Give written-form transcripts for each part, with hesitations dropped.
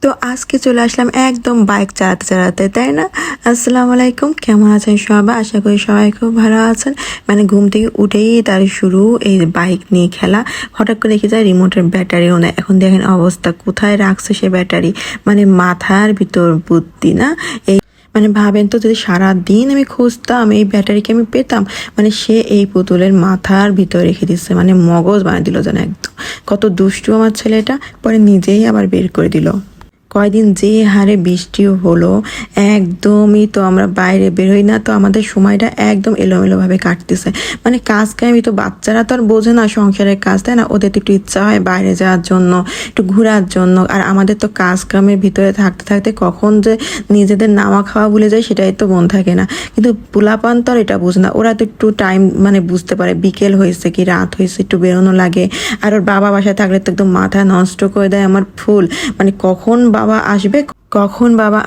তো আজকে চলে আসলাম একদম বাইক চালাতে চালাতে, তাই না? আসসালামু আলাইকুম, কেমন আছেন সবাই? আশা করি সবাই খুব ভালো আছেন। মানে ঘুম থেকে উঠেই তার শুরু এই বাইক নিয়ে খেলা। হঠাৎ করে দেখি যায় রিমোটের ব্যাটারিও নেই। এখন দেখেন অবস্থা, কোথায় রাখছে সে ব্যাটারি, মানে মাথার ভিতর বুদ্ধি না। এই মানে ভাবেন তো, যদি সারা দিন আমি খুঁজতাম এই ব্যাটারিকে আমি পেতাম। মানে সে এই পুতুলের মাথার ভিতর রেখে দিচ্ছে, মানে মগজ বানিয়ে দিল যেন একদম। কত দুষ্টু আমার ছেলেটা, পরে নিজেই আবার বের করে দিল। কয়দিন যে হারে বৃষ্টিও হলো, একদমই তো আমরা বাইরে বেরোই না, তো আমাদের সময়টা একদম এলোমেলোভাবে কাটতেছে। মানে কাজ কামি তো বাচ্চারা তো আর বোঝে না সংসারের কাজ, তাই না? ওদের তো একটু ইচ্ছা হয় বাইরে যাওয়ার জন্য, একটু ঘোরার জন্য। আর আমাদের তো কাজ কামের ভিতরে থাকতে থাকতে কখন যে নিজেদের নামা খাওয়া ভুলে যায় সেটাই তো মন থাকে না। কিন্তু পোলাপান তো আর এটা বুঝে না, ওরা তো একটু টাইম মানে বুঝতে পারে, বিকেল হয়েছে কি রাত হয়েছে, একটু বেরোনো লাগে। আর ওর বাবা বাসায় থাকলে তো একদম মাথা নষ্ট করে দেয় আমার ফুল। মানে কখন বাবা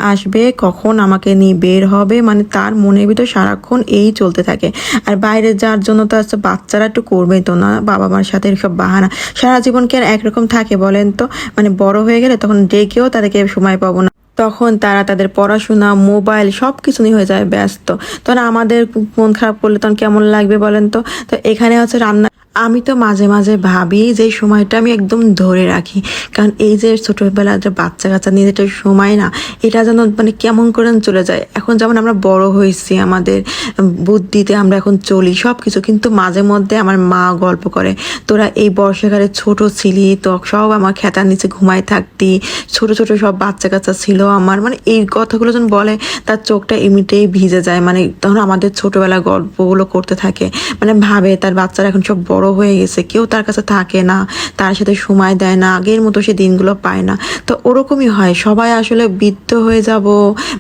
আসবে, কখন আমাকে নিয়ে বের হবে, মানে তার মনের ভিতর সারাক্ষণ এই চলতে থাকে। আর বাইরে যাওয়ার জন্য তো আচ্ছা বাচ্চারা একটু করবেই তো না, বাবা মার সাথে সব বাহানা। সারা জীবন কি আর একরকম থাকে বলেন তো? মানে বড় হয়ে গেলে তখন ডেকেও তাদেরকে সময় পাবো না, তখন তারা তাদের পড়াশোনা, মোবাইল সব কিছু নিয়ে হয়ে যায় ব্যস্ত। তখন আমাদের মন খারাপ করলে তখন কেমন লাগবে বলেন তো? তো এখানে হচ্ছে রান্না, আমি তো মাঝে মাঝে ভাবি যে সময়টা আমি একদম ধরে রাখি, কারণ এই যে ছোটবেলার যে বাচ্চা কাচ্চা নিয়ে যেটা সময় না, এটা যেন মানে কেমন করে চলে যায়। এখন যেমন আমরা বড় হয়েছি, আমাদের বুদ্ধিতে আমরা এখন চলি সব কিছু, কিন্তু মাঝে মধ্যে আমার মা গল্প করে, তোরা এই বর্ষাকালে ছোট ছিলি তো, সব আমার খেতার নিচে ঘুমায় থাকতি, ছোট ছোট সব বাচ্চা কাচ্চা ছিল আমার। মানে এই কথাগুলো যখন বলে তার চোখটা এমনিতেই ভিজে যায়। মানে তখন আমাদের ছোটবেলার গল্পগুলো করতে থাকে, মানে ভাবে তার বাচ্চারা এখন সব বড় হয়ে গেছে, কেউ তার কাছে থাকে না, তার সাথে সময় দেয় না, আগের মতো সে দিনগুলো পায় না। তো ওরকমই হয়, সবাই আসলে বৃদ্ধ হয়ে যাব,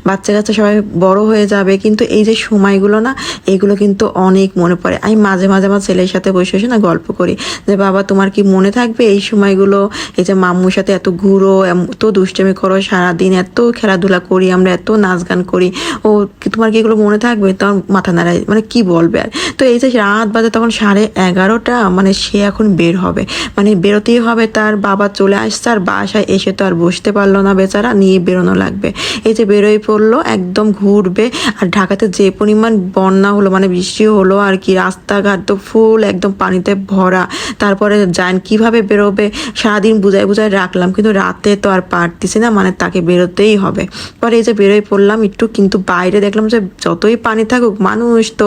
বাচ্চা কাচ্চা সবাই বড় হয়ে যাবে, কিন্তু এই যে সময়গুলো না, এগুলো কিন্তু অনেক মনে পড়ে। আমি মাঝে মাঝে আমার ছেলের সাথে বসে বসে না গল্প করি যে বাবা তোমার কি মনে থাকবে এই সময়গুলো, এই যে মাম্মুর সাথে এত ঘুরো, এত দুষ্টামি করো সারাদিন, এত খেলাধুলা করি আমরা, এত নাচ গান করি, ও তোমার কি এগুলো মনে থাকবে? তখন মাথা নাড়ায়, মানে কি বলবে আর। তো এই যে রাত বাজে তখন 11:30, মানে সে এখন বের হবে, মানে বেরোতেই হবে, তার বাবা চলে আসছে। আর বাসায় এসে তো আর বসতে পারলো না বেচারা, নিয়ে বেরোনো লাগবে। এই যে বেরোই পড়লো, একদম ঘুরবে। আর ঢাকাতে যে পরিমাণ বন্যা হলো, মানে বৃষ্টি হলো আর কি, রাস্তাঘাট তো ফুল একদম পানিতে ভরা। তারপরে যান কিভাবে বেরোবে, সারাদিন বুঝাই বুঝাই রাখলাম, কিন্তু রাতে তো আর পারতেছি না, মানে তাকে বেরোতেই হবে। পরে এই যে বেরোই পড়লাম একটু, কিন্তু বাইরে দেখলাম যে যতই পানি থাকুক মানুষ তো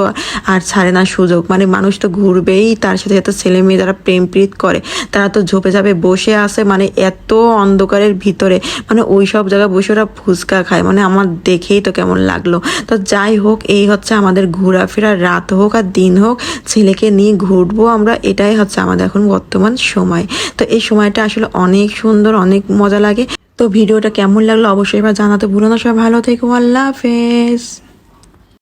আর ছাড়ে না সুযোগ, মানে মানুষ তো ঘুরবেই, তার সাথে এত ছেলে মেয়ে যারা প্রেম প্রীত করে তারা তো ঝোপে ঝাপে বসে আছে, মানে এত অন্ধকারের ভিতরে, মানে ওই সব জায়গায় বসে ওরা ফুচকা খায়, মানে আমার দেখেই তো কেমন লাগলো। তো যাই হোক, এই হচ্ছে আমাদের ঘোরাফেরা, রাত হোক আর দিন হোক, ছেলেকে নিয়ে ঘুরবো আমরা, এটাই হচ্ছে আমাদের এখন বর্তমান সময়। তো এই সময়টা আসলে অনেক সুন্দর, অনেক মজা লাগে। তো ভিডিওটা কেমন লাগলো অবশ্যই এবার জানাতে ভুলো না। সবাই ভালো থেকো, আল্লাহ হাফেজ।